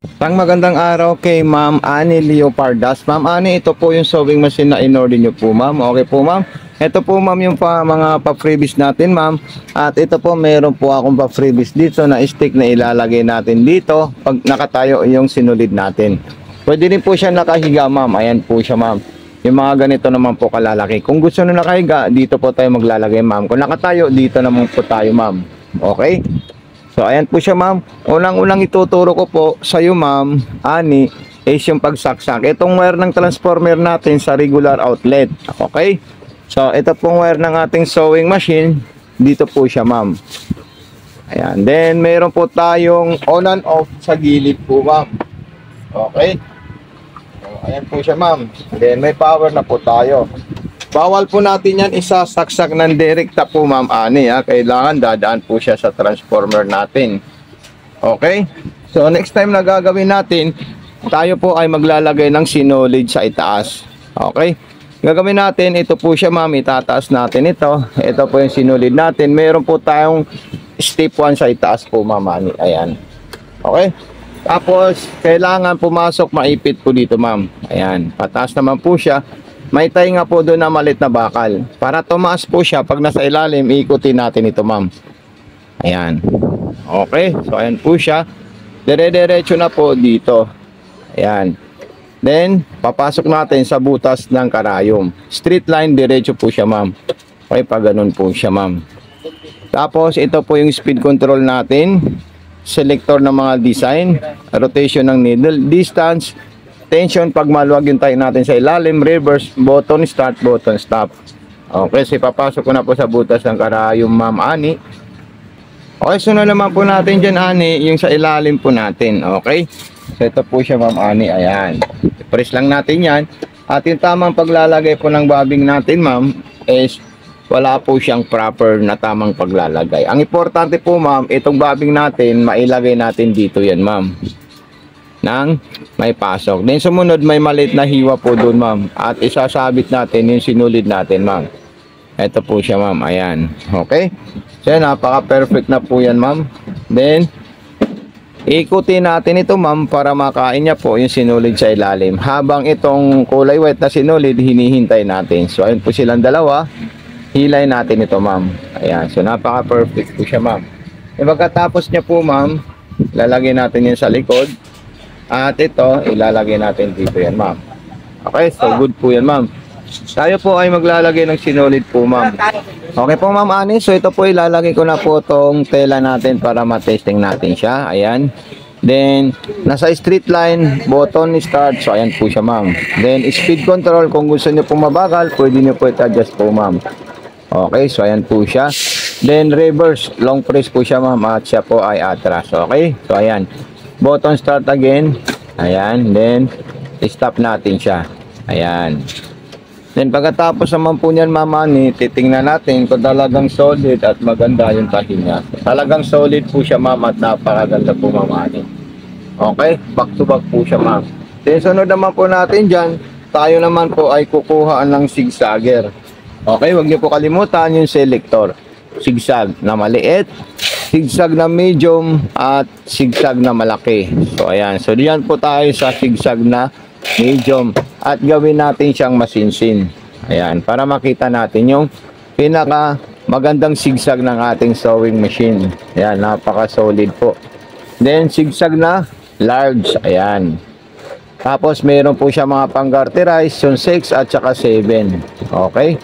Isang magandang araw kay Ma'am Annie Leopardas. Ma'am Annie, ito po yung sewing machine na in-order nyo po, ma'am. Okay po, ma'am. Ito po, ma'am, yung mga pa-freebies natin, ma'am. At ito po, meron po akong pa-freebies dito na stick na ilalagay natin dito pag nakatayo yung sinulid natin. Pwede rin po siya nakahiga, ma'am. Ayan po siya, ma'am. Yung mga ganito naman po kalalaki. Kung gusto nyo nakahiga, dito po tayo maglalagay, ma'am. Kung nakatayo, dito naman po tayo, ma'am. Okay? So, ayan po siya, ma'am. Unang-unang ituturo ko po sa iyo, ma'am, Ani, is yung pagsaksak. Itong wire ng transformer natin sa regular outlet. Okay? So, ito pong wire ng ating sewing machine. Dito po siya, ma'am. Ayan. Then, meron po tayong on and off sa gilid po, ma'am. Okay? So, ayan po siya, ma'am. Then, may power na po tayo. Bawal po natin yan isasaksak ng direkta po, ma'am Ani. Kailangan dadaan po siya sa transformer natin. Okay? So, next time na gagawin natin, tayo po ay maglalagay ng sinulid sa itaas. Okay? Gagawin natin, ito po siya, ma'am. Itataas natin ito. Ito po yung sinulid natin. Meron po tayong step 1 sa itaas po, ma'am Ani. Ayan. Okay? Tapos, kailangan pumasok maipit po dito, ma'am. Ayan. Pataas naman po siya. May tainga po doon na malit na bakal. Para tumaas po siya, pag nasa ilalim, ikutin natin ito, ma'am. Ayan. Okay. So, ayan po siya. Dire-diretso na po dito. Ayan. Then, papasok natin sa butas ng karayom. Straight line, diretso po siya, ma'am. Okay, pag ganun po siya, ma'am. Tapos, ito po yung speed control natin. Selector ng mga design. Rotation ng needle. Distance. Tension pag maluwag yung tayo natin sa ilalim, reverse, button start, button stop. Okay, so ipapasok ko na po sa butas ng karayom, ma'am Ani. Okay, sunod naman po natin dyan, Ani, yung sa ilalim po natin. Okay, so ito po siya, ma'am Ani. Ayan, press lang natin yan. At yung tamang paglalagay po ng bobbing natin, ma'am, is wala po siyang proper na tamang paglalagay. Ang importante po, ma'am, itong bobbing natin, mailagay natin dito yan, ma'am, nang may pasok. Then sumunod, may maliit na hiwa po doon, ma'am. At isasabit natin yung sinulid natin, ma'am. Ito po siya, ma'am. Ayan. Okay? So, napaka-perfect na po yan, ma'am. Then, ikutin natin ito, ma'am, para makain niya po yung sinulid sa ilalim. Habang itong kulay white na sinulid, hinihintay natin. So, ayun po silang dalawa. Hilay natin ito, ma'am. Ayan. So, napaka-perfect po siya, ma'am. E, pagkatapos niya po, ma'am, lalagay natin yun sa likod. At ito, ilalagay natin dito yan, ma'am. Okay, so good po yan, ma'am. Tayo po ay maglalagay ng sinulid po, ma'am. Okay po, ma'am Ani. So ito po, ilalagay ko na po itong tela natin para matesting natin siya. Ayan. Then, nasa straight line, button start. So ayan po siya, ma'am. Then, speed control. Kung gusto nyo po mabagal, pwede nyo po i-adjust po, ma'am. Okay, so ayan po siya. Then, reverse. Long press po siya, ma'am. At siya po ay atras. Okay, so ayan. Button start again. Ayan. Then, stop natin siya. Ayan. Then, pagkatapos naman po niyan, Ma'am Ani, titingnan natin kung talagang solid at maganda yung tahi niya. Talagang solid po siya, ma'am, at napakaganda po, Ma'am Ani. Okay? Back to back po siya, ma'am. Then, sunod naman po natin dyan, tayo naman po ay kukuhaan ng zigzagger. Okay? Huwag niyo po kalimutan yung selector. Zigzag na maliit, zigzag na medium, at zigzag na malaki. So, ayan. So, diyan po tayo sa zigzag na medium. At gawin natin siyang masinsin. Ayan. Para makita natin yung pinaka magandang zigzag ng ating sewing machine. Ayan. Napaka-solid po. Then, zigzag na large. Ayan. Tapos, meron po siya mga pang-garterize, yung 6 at saka 7. Okay?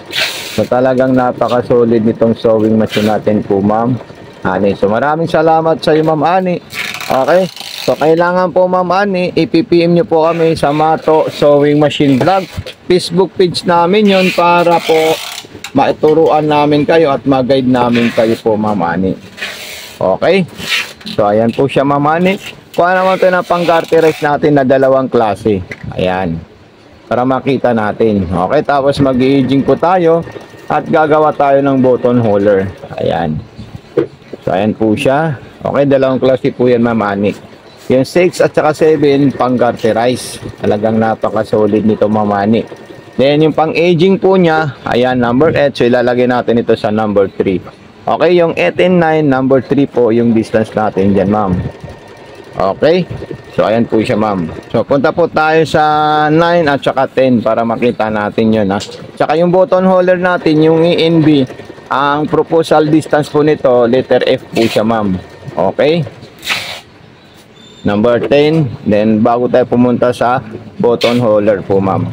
So, talagang napaka-solid nitong sewing machine natin po, Ma'am Ani. So, maraming salamat sa iyo, Ma'am Ani. Okay? So, kailangan po, Ma'am Ani, ipipm nyo po kami sa Mato Sewing Machine Vlog. Facebook page namin yon para po maituruan namin kayo at mag-guide namin kayo po, Ma'am Ani. Okay? So, ayan po siya, Ma'am Ani. Kuha naman ito na pang-garterize natin na dalawang klase. Ayan. Para makita natin. Okay? Tapos, mag-aging po tayo at gagawa tayo ng button holder. Ayan. So, ayan po siya. Okay, dalawang klase po yan, Ma'am Ani. Yung 6 at saka 7, pang-garterize. Talagang napaka-solid nito, Ma'am Ani. Then, yung pang-aging po niya, ayan, number 8. So, ilalagay natin ito sa number 3. Okay, yung 8 and 9, number 3 po yung distance natin dyan, ma'am. Okay. So, ayan po siya, ma'am. So, punta po tayo sa 9 at saka 10 para makita natin yun, ha. Tsaka yung button holder natin, yung ENB, ang proposal distance po nito, letter F po siya, ma'am. Okay? Number 10. Then, bago tayo pumunta sa button holder po, ma'am.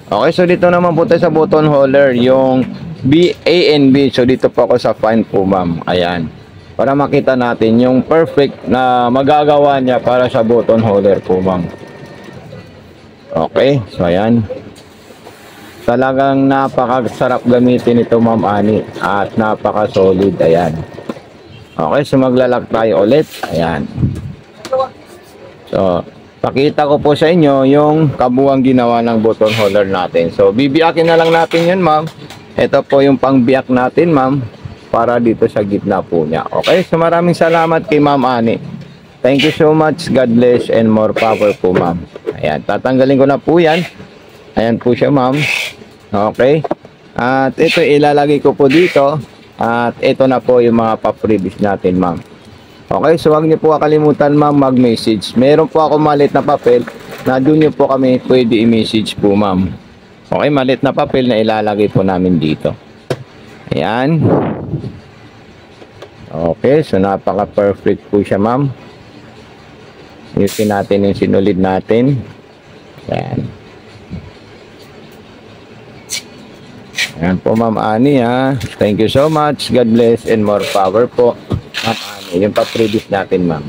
Okay, so dito naman po tayo sa button holder, yung BANB. So, dito po ako sa find po, ma'am. Ayan. Para makita natin yung perfect na magagawa niya para sa button holder po, ma'am. Okay, so ayan. Talagang napakasarap gamitin ito, ma'am Ani, at napaka-solid. Ayan. Okay, so maglalak tayo ulit. Ayan. So, pakita ko po sa inyo yung kabuuang ginawa ng button holder natin. So, bibiyakin na lang natin yun, ma'am. Ito po yung pangbiyak natin, ma'am, para dito sa gitna po niya. Okay, so maraming salamat kay Ma'am Ani. Thank you so much. God bless and more power po, ma'am. Ayan, tatanggalin ko na po yan. Ayan po siya, ma'am. Okay. At ito ilalagay ko po dito. At ito na po yung mga pa-freebies natin, ma'am. Okay, so huwag niyo po kalimutan, ma'am, mag-message. Meron po ako maliit na papel na doon niyo po kami pwede i-message po, ma'am. Okay, maliit na papel na ilalagay po namin dito. Ayan. Okay, so napaka-perfect po siya, ma'am. Yusin natin yung sinulid natin. Ayan. Ayan po, Ma'am Ani, ha. Thank you so much. God bless and more power po, Ma'am Ani. Yung pa-previous natin, ma'am.